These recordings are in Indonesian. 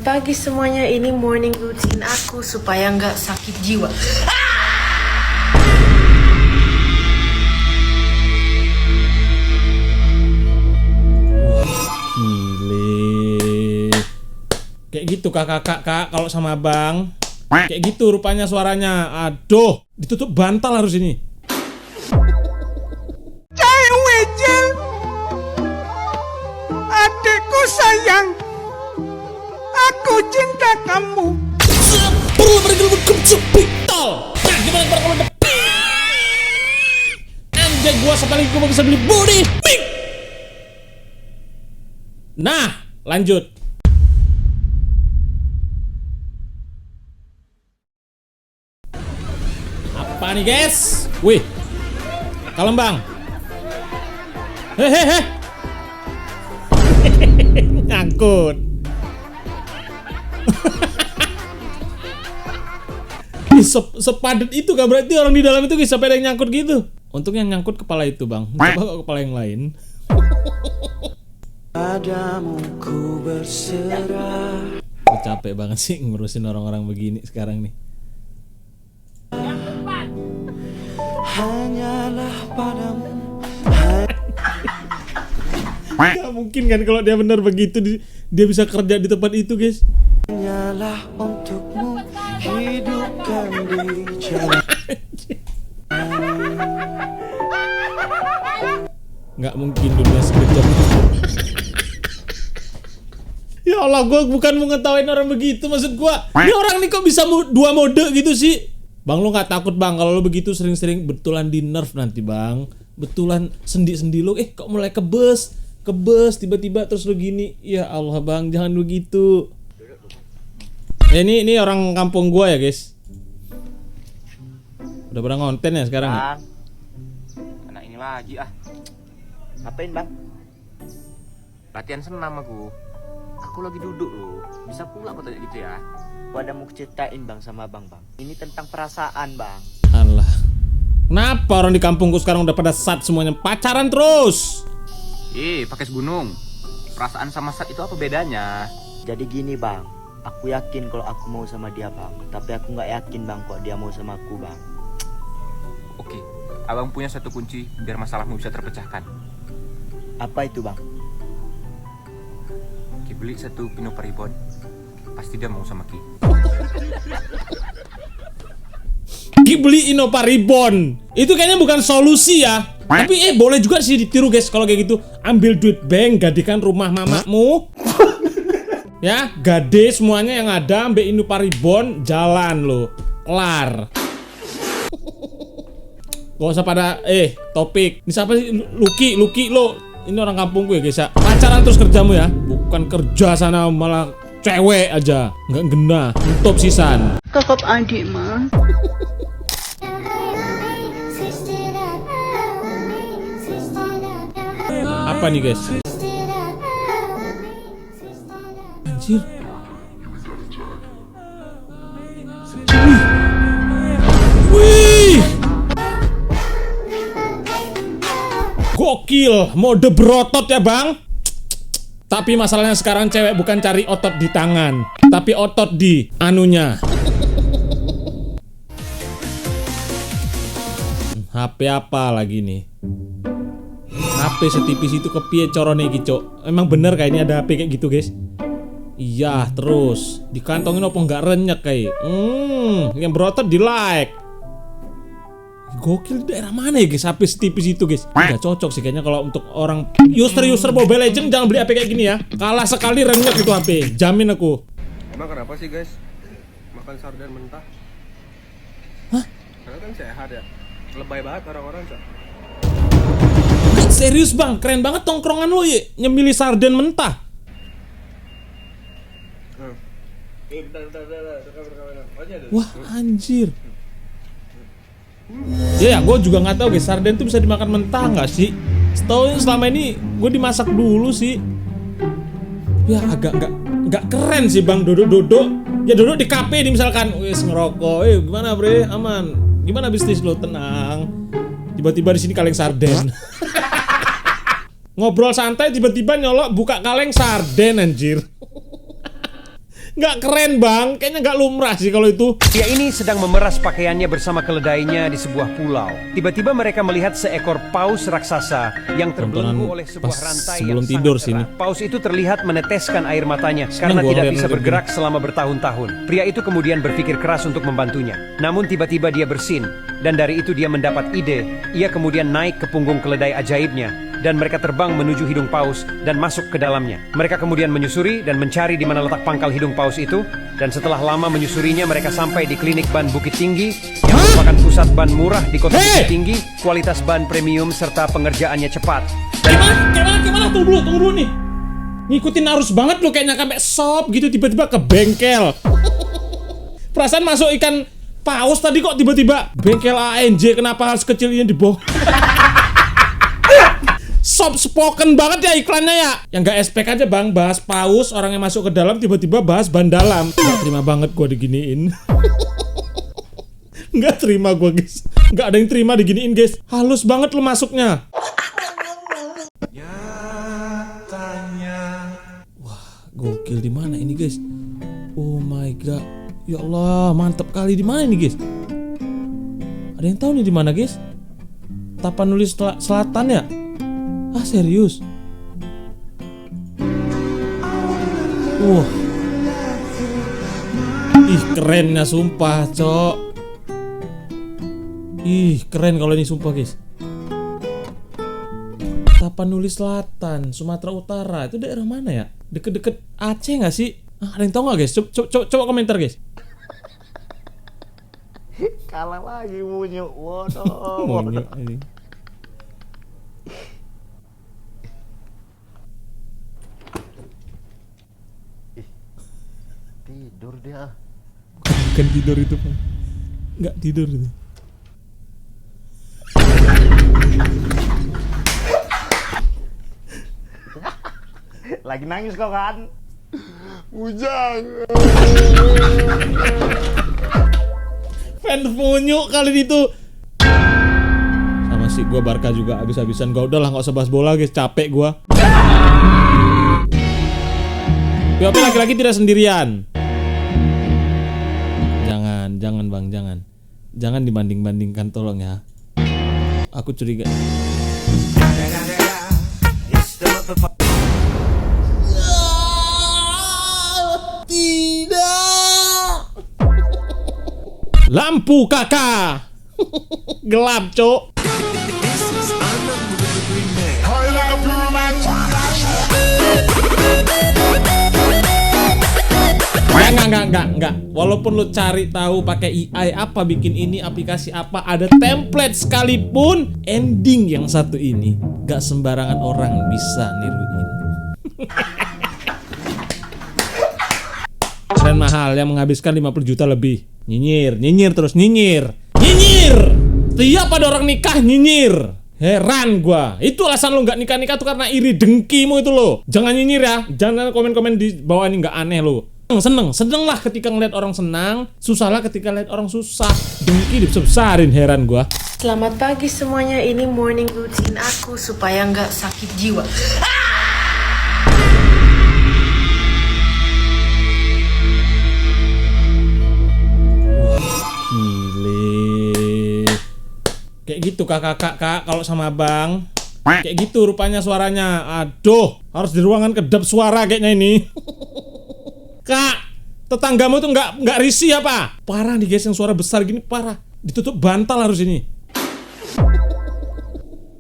pagi semuanya, ini morning routine aku supaya nggak sakit jiwa. Gile. Kayak gitu kak, kalau sama abang. Kayak gitu rupanya suaranya. Aduh, ditutup bantal harus ini. Cewek Jel, adikku sayang, aku cinta kamu. Perlu mereka kepitol. Nah, gimana kalau udah anjay gua sekali gua bisa beli body. Nah, lanjut. Apa nih guys? Wih, kalem bang. Hehehe. Nyangkut. Sepadat itu kan berarti orang di dalam itu guys, sampai ada yang nyangkut gitu. Untungnya nyangkut kepala itu bang. Coba kok kepala yang lain. Padamu ku berserah. Aku capek banget sih ngurusin orang-orang begini sekarang nih. Hanyalah padamu. Gak mungkin kan kalau dia benar begitu dia bisa kerja di tempat itu guys. Hanyalah untukmu hidupkan di jalan. Nggak mungkin dunia sekejam itu. Ya Allah, gue bukan mau ngetawain orang begitu, maksud gue ini orang nih kok bisa dua mode gitu sih. Bang, lo nggak takut bang kalau lo begitu sering-sering betulan di nerf nanti bang, betulan sendi-sendi lo kok mulai kebes tiba-tiba terus lo gini. Ya Allah bang, jangan begitu. Ini orang kampung gue ya guys. Udah pernah ngonten ya sekarang. Bang, anak ini lagi ah. Ngapain bang? Latihan senam aku. Aku lagi duduk loh. Bisa pula kok tanya gitu ya. Gua ada mau ceritain bang sama bang. Ini tentang perasaan bang. Allah, kenapa orang di kampungku sekarang udah pada sat semuanya pacaran terus? Pakai gunung. Perasaan sama sat itu apa bedanya? Jadi gini bang, aku yakin kalau aku mau sama dia bang. Tapi aku nggak yakin bang kok dia mau sama aku bang. Oke, abang punya satu kunci biar masalahmu bisa terpecahkan. Apa itu bang? Ki beli satu Pino Paribon, pasti dia mau sama Ki. Ki beli Innova Ribbon. Itu kayaknya bukan solusi ya. Tapi boleh juga sih ditiru guys kalau kayak gitu. Ambil duit bank, gadekan rumah mamamu. Ya, gade semuanya yang ada, ambil Innova Ribbon, jalan lo. Kelar. Gak usah pada topik. Ini siapa sih? Lucky lo. Ini orang kampungku ya guys ya. Pacaran terus kerjamu ya. Bukan kerja sana malah cewek aja. Nggak gena. Top sisan. Kakak adik mah. Apa nih guys? Anjir. Wih. Gokil, mode berotot ya bang. Tapi masalahnya sekarang cewek bukan cari otot di tangan, tapi otot di anunya. HP apa lagi nih? HP setipis itu kepiye corone iki, Cok? Emang bener kayak ini ada HP kayak gitu, guys? Iya, terus dikantongin apa nggak renyek kayak? Yang berotot di like. Gokil, di daerah mana ya guys HP setipis itu guys? Nggak cocok sih kayaknya kalau untuk orang user Mobile Legends. Jangan beli HP kayak gini ya. Kalah sekali renyek itu HP, jamin aku. Emang kenapa sih guys makan sarden mentah? Hah? Karena kan sehat ya. Lebay banget orang-orang Cak. Gak serius bang, keren banget tongkrongan lo ya nyemili sarden mentah. Wah anjir. Ya, gue juga nggak tahu guys, sarden tuh bisa dimakan mentah nggak sih? Setahu selama ini gue dimasak dulu sih. Ya agak nggak keren sih bang, duduk. Ya duduk di kafe nih misalkan, wes ngerokok, gimana bre, aman? Gimana bisnis lo? Tenang. Tiba-tiba di sini kaleng sarden. Ngobrol santai tiba-tiba nyolok buka kaleng sarden anjir. Nggak keren bang, kayaknya nggak lumrah sih kalau itu. Pria ini sedang memeras pakaiannya bersama keledainya di sebuah pulau. Tiba-tiba mereka melihat seekor paus raksasa yang terbelenggu Tontonan oleh sebuah pas rantai sebelum yang tidur sangat sini. erat. Paus itu terlihat meneteskan air matanya karena gua tidak ngeliat bisa kayak bergerak selama bertahun-tahun. Pria itu kemudian berpikir keras untuk membantunya. Namun tiba-tiba dia bersin, dan dari itu dia mendapat ide. Ia kemudian naik ke punggung keledai ajaibnya, dan mereka terbang menuju hidung paus dan masuk ke dalamnya. Mereka kemudian menyusuri dan mencari di mana letak pangkal hidung paus itu, dan setelah lama menyusurinya mereka sampai di klinik ban Bukit Tinggi yang merupakan pusat ban murah di kota Bukit Tinggi, kualitas ban premium serta pengerjaannya cepat. Gimana? Tunggu dulu nih. Ngikutin arus banget lo kayaknya sampai shop gitu tiba-tiba ke bengkel. Perasaan masuk ikan paus tadi kok tiba-tiba bengkel ANJ, kenapa hal sekecil ini dibongkar? Soft spoken banget ya iklannya ya. Yang gak SPK aja bang, bahas paus, orang yang masuk ke dalam tiba-tiba bahas ban dalam. Gak terima banget gua diginiin. Gak terima gua guys. Gak ada yang terima diginiin guys. Halus banget lu masuknya. Wah, gokil di mana ini guys? Oh my god. Ya Allah, mantap kali di mana ini guys? Ada yang tahu nih di mana guys? Tapanuli Selatan ya? Ah serius? Wah, ih kerennya sumpah cok. Ih keren kalau ini sumpah guys. Tapanuli Selatan, Sumatera Utara, itu daerah mana ya? Deket-deket Aceh nggak sih? Ah, ada yang tahu nggak guys? Coba komentar guys. Kalah lagi Munyu. Waduh. Monyok ini. Tidur dia. Bukan tidur itu Pak. Nggak tidur itu. Lagi nangis kok kan? Fans Monyok kali itu. Sama si gua Barca juga habis-habisan. Gua udahlah nggak usah bahas bola guys, capek gua. POP laki-laki tidak sendirian. Jangan bang, jangan dibanding-bandingkan tolong ya. Aku curiga. Tidak. Lampu kakak. Gelap cok. Enggak. Walaupun lu cari tahu pakai AI apa, bikin ini aplikasi apa, ada template sekalipun, ending yang satu ini gak sembarangan orang bisa niruin. Dan mahal yang menghabiskan 50 juta lebih. Nyinyir terus nyinyir. Tiap ada orang nikah nyinyir. Heran gua. Itu alasan lo nggak nikah tuh karena iri dengkimu itu lo. Jangan nyinyir ya. Jangan komen-komen di bawah ini, nggak aneh lo. Seneng lah ketika ngeliat orang senang, susah lah ketika ngeliat orang susah. Dengki dibesar-besarin, heran gua. Selamat pagi semuanya, ini morning routine aku supaya nggak sakit jiwa. Gile. Kayak gitu kak kalau sama abang. Kayak gitu rupanya suaranya. Aduh, harus di ruangan kedap suara kayaknya ini. Kak, tetanggamu tuh nggak risih apa? Parah nih guys, yang suara besar gini parah. Ditutup bantal harus ini.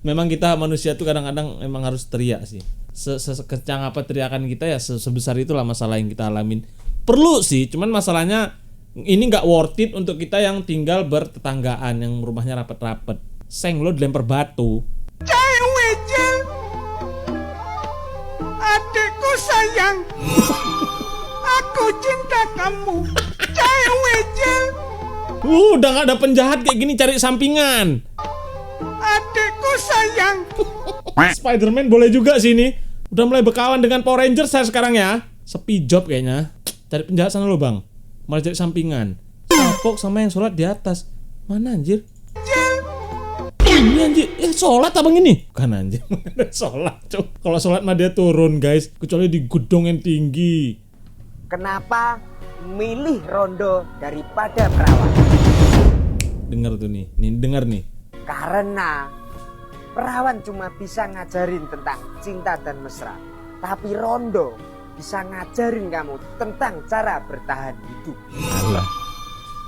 Memang kita manusia tuh kadang-kadang emang harus teriak sih. Sekecang apa teriakan kita ya sebesar itulah masalah yang kita alamin. Perlu sih, cuman masalahnya ini nggak worth it untuk kita yang tinggal bertetanggaan, yang rumahnya rapet-rapet. Seng lo dilempar batu. Ceweknya, adikku sayang, aku cinta kamu. Ceweknya, Udah nggak ada penjahat kayak gini cari sampingan. adikku sayang. Spider-Man boleh juga sih ini. Udah mulai berkawan dengan Power Rangers saya sekarang ya. Sepi job kayaknya. Cari penjahat sana lo bang. Malah cari sampingan. Sapok sama yang sholat di atas. Mana anjir? Ini anjir. Sholat abang ini? Bukan anjir. Sholat cok. Kalau sholat mah dia turun guys. Kecuali di gedung yang tinggi. Kenapa milih rondo daripada perawan? Dengar tuh nih dengar nih. Karena perawan cuma bisa ngajarin tentang cinta dan mesra, tapi rondo bisa ngajarin kamu tentang cara bertahan hidup.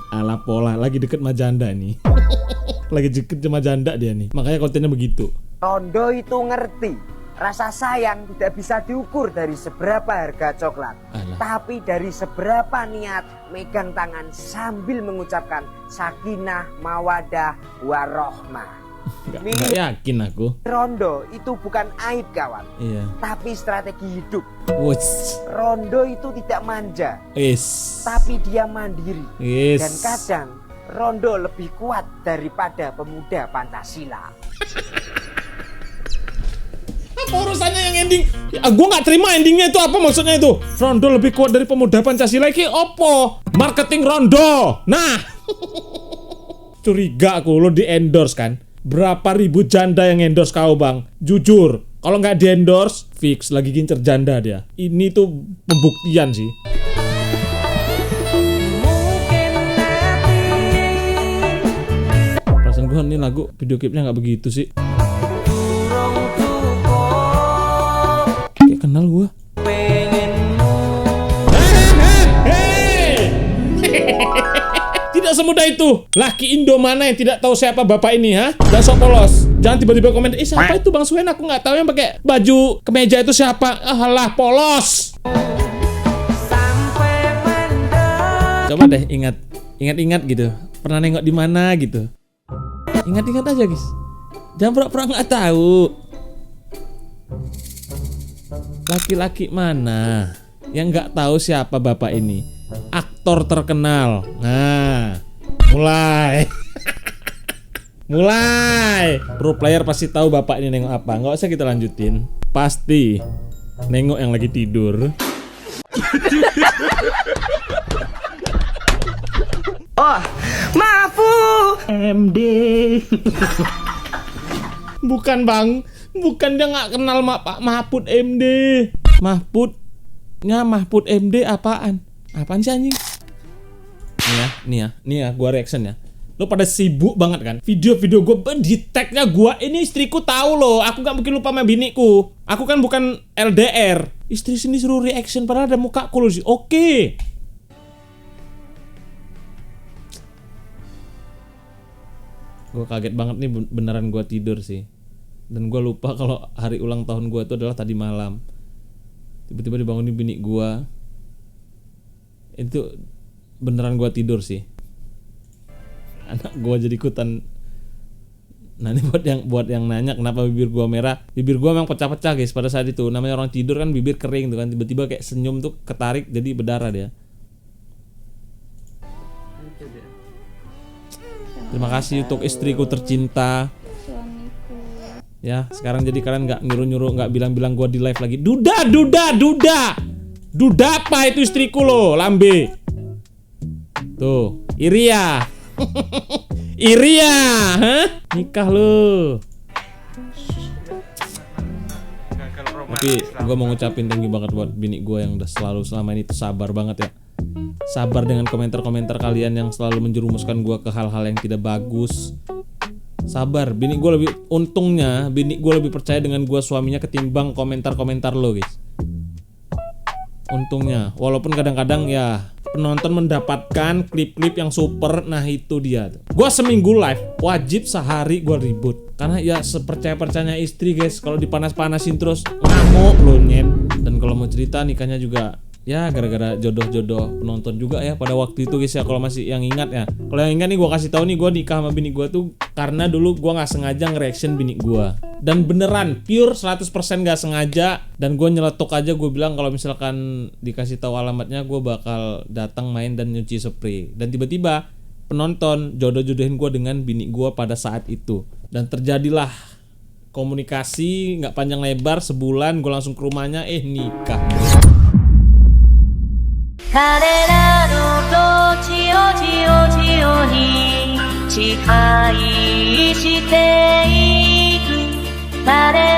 Ala pola lagi deket sama janda nih. Lagi deket sama janda dia nih. Makanya kontennya begitu. Rondo itu ngerti rasa sayang tidak bisa diukur dari seberapa harga coklat, tapi dari seberapa niat megang tangan sambil mengucapkan sakinah mawadah warohmah. Gak yakin aku. Rondo itu bukan aib kawan, Iya. tapi strategi hidup. Wuts. Rondo itu tidak manja, Is. tapi dia mandiri. Is. Dan kadang rondo lebih kuat daripada pemuda Pancasila. Apa urusannya yang ending? Gue nggak terima endingnya itu apa maksudnya itu? Rondo lebih kuat dari pemuda Pancasila iki opo? Marketing rondo. Nah. Curiga aku lo di endorse kan? Berapa ribu janda yang endorse kau bang? Jujur, kalau nggak di endorse, fix lagi gincer janda dia. Ini tuh pembuktian sih. Perasaan gue ini lagu video klipnya nggak begitu sih. Kayak kenal gue. Tidak semudah itu. Laki Indo mana yang tidak tahu siapa bapak ini, ha? Dan sok polos. Jangan tiba-tiba komen, siapa itu Bang Suen? Aku nggak tahu yang pakai baju kemeja itu siapa. Alah, polos. Coba deh ingat gitu. Pernah nengok di mana gitu. Ingat-ingat aja, guys. Jangan pura-pura nggak tahu. Laki-laki mana yang nggak tahu siapa bapak ini? Aktor terkenal. Nah, mulai. Mulai. Pro player pasti tahu bapak ini nengok apa. Nggak usah kita lanjutin. Pasti nengok yang lagi tidur. Oh, maafu MD. Bukan bang, bukan dia nggak kenal Pak Mahfud MD. Mahfud MD apaan? Apaan sih anjing? Nih ya, gua reaction ya. Lo pada sibuk banget kan? Video-video gue di tag-nya gua ini istriku tahu loh. Aku nggak mungkin lupa sama biniku. Aku kan bukan LDR. Istri sini suruh reaction padahal ada mukaku loh sih. Oke. Gue kaget banget nih beneran gue tidur sih. Dan gue lupa kalau hari ulang tahun gue itu adalah tadi malam. Tiba-tiba dibangunin bini gue. Itu beneran gue tidur sih. Anak gue jadi ikutan. Nah ini buat yang nanya kenapa bibir gue merah. Bibir gue memang pecah-pecah guys pada saat itu. Namanya orang tidur kan bibir kering tuh kan. Tiba-tiba kayak senyum tuh ketarik jadi berdarah dia. Terima kasih untuk istriku tercinta. Ya, sekarang jadi kalian nggak nyuruh-nyuruh, nggak bilang-bilang gue di live lagi. Duda apa itu istriku lo, lambe. Tuh, Iria. Iria, hah? Nikah lo. Tapi gue mau ngucapin thank you banget buat bini gue yang udah selalu selama ini tuh sabar banget ya. Sabar dengan komentar-komentar kalian yang selalu menjerumuskan gue ke hal-hal yang tidak bagus. Sabar, bini gue lebih percaya dengan gue suaminya ketimbang komentar-komentar lo guys. Untungnya, walaupun kadang-kadang ya penonton mendapatkan klip-klip yang super, nah itu dia. Gue seminggu live, wajib sehari gue ribut. Karena ya sepercaya-percayanya istri guys, kalau dipanas-panasin terus ngamuk lo nyet. Dan kalau mau cerita nikahnya juga ya gara-gara jodoh-jodoh penonton juga ya pada waktu itu guys ya, kalau masih yang ingat ya. Kalau yang ingat nih gue kasih tahu nih, gue nikah sama bini gue tuh karena dulu gue nggak sengaja nge-reaction bini gue. Dan beneran pure 100% nggak sengaja, dan gue nyeletuk aja, gue bilang kalau misalkan dikasih tahu alamatnya gue bakal datang main dan nyuci spray. Dan tiba-tiba penonton jodoh-jodohin gue dengan bini gue pada saat itu. Dan terjadilah komunikasi nggak panjang lebar, sebulan gue langsung ke rumahnya, nikah. 彼らの土地をじよじよに支配していく誰